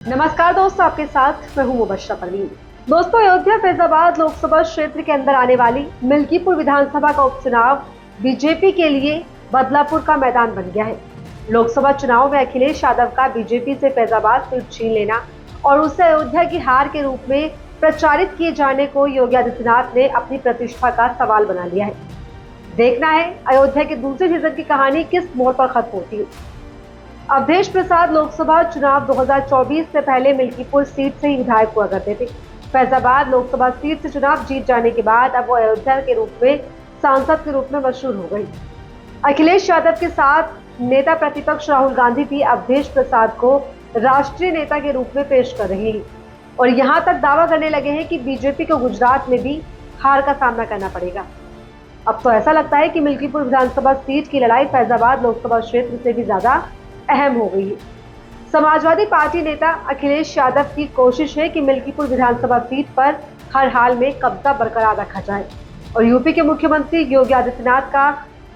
नमस्कार दोस्तों, आपके साथ मैं हूं मुबश्शरा परवीन। दोस्तों, अयोध्या फैजाबाद लोकसभा क्षेत्र के अंदर आने वाली मिल्कीपुर विधानसभा का उपचुनाव बीजेपी के लिए बदलापुर का मैदान बन गया है। लोकसभा चुनाव में अखिलेश यादव का बीजेपी से फैजाबाद सीट छीन लेना और उसे अयोध्या की हार के रूप में प्रचारित किए जाने को योगी आदित्यनाथ ने अपनी प्रतिष्ठा का सवाल बना लिया है। देखना है अयोध्या के दूसरे सीजन की कहानी किस मोड़ पर खत्म होती है। अवधेश प्रसाद लोकसभा चुनाव 2024 से पहले मिल्कीपुर सीट से ही विधायक हुआ करते थे। फैजाबाद लोकसभा सीट से चुनाव जीत जाने के बाद अब वो अयोध्या के रूप में सांसद के रूप में मशहूर हो गई। अखिलेश यादव के साथ नेता प्रतिपक्ष राहुल गांधी भी अवधेश प्रसाद को राष्ट्रीय नेता के रूप में पेश कर रहे हैं और यहाँ तक दावा करने लगे हैं कि बीजेपी को गुजरात में भी हार का सामना करना पड़ेगा। अब तो ऐसा लगता है कि मिल्कीपुर विधानसभा सीट की लड़ाई फैजाबाद लोकसभा क्षेत्र से भी ज्यादा अहम हो गई है। समाजवादी पार्टी नेता अखिलेश यादव की कोशिश है कि मिल्कीपुर विधानसभा सीट पर हर हाल में कब्जा बरकरार रखा जाए और यूपी के मुख्यमंत्री योगी आदित्यनाथ का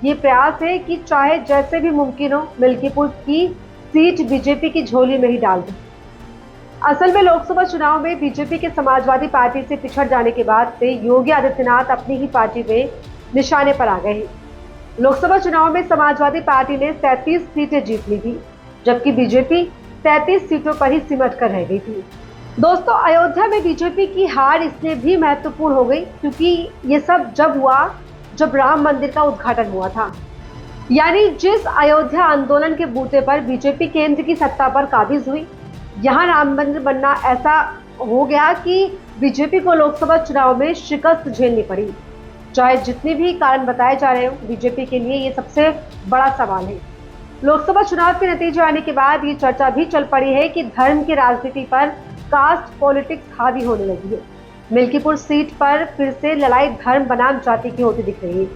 ये प्रयास है कि चाहे जैसे भी मुमकिन हो मिल्कीपुर की सीट बीजेपी की झोली में ही डाल दें। असल में लोकसभा चुनाव में बीजेपी के समाजवादी पार्टी से पिछड़ जाने के बाद से योगी आदित्यनाथ अपनी ही पार्टी में निशाने पर आ गए हैं। लोकसभा चुनाव में समाजवादी पार्टी ने 37 सीटें जीत ली थी, जबकि बीजेपी 33 सीटों पर ही सिमट कर रह गई थी। दोस्तों, अयोध्या में बीजेपी की हार इसलिए भी महत्वपूर्ण हो गई क्योंकि ये सब जब हुआ जब राम मंदिर का उद्घाटन हुआ था। यानी जिस अयोध्या आंदोलन के बूते पर बीजेपी केंद्र की सत्ता पर काबिज हुई, यहाँ राम मंदिर बनना ऐसा हो गया कि बीजेपी को लोकसभा चुनाव में शिकस्त झेलनी पड़ी। चाहे जितने भी कारण बताए जा रहे हो, बीजेपी के लिए ये सबसे बड़ा सवाल है। लोकसभा चुनाव के नतीजे आने के बाद ये चर्चा भी चल पड़ी है कि धर्म की राजनीति पर कास्ट पॉलिटिक्स हावी होने लगी है। मिल्कीपुर सीट पर फिर से लड़ाई धर्म बनाम जाति की होती दिख रही है।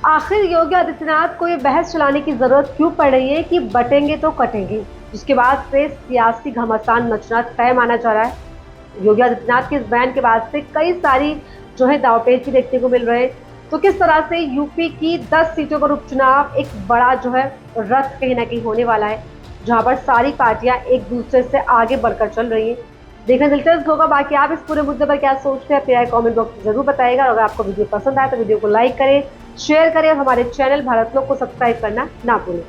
आखिर योगी आदित्यनाथ को ये बहस चलाने की जरूरत क्यों पड़ रही है कि बटेंगे तो कटेंगे, जिसके बाद से सियासी घमासान मचना तय माना जा रहा है। योगी आदित्यनाथ के इस बयान के बाद से कई सारी जो है दांवपेच भी देखने को मिल रहे हैं। तो किस तरह से यूपी की 10 सीटों पर उपचुनाव एक बड़ा जो है रथ कहीं ना कहीं होने वाला है, जहां पर सारी पार्टियां एक दूसरे से आगे बढ़कर चल रही हैं। देखना दिलचस्प होगा। बाकी आप इस पूरे मुद्दे पर क्या सोचते हैं अपनी राय कमेंट बॉक्स में जरूर बताइएगा। अगर आपको वीडियो पसंद आए तो वीडियो को लाइक करें, शेयर करें और हमारे चैनल भारत लोक को सब्सक्राइब करना ना भूलें।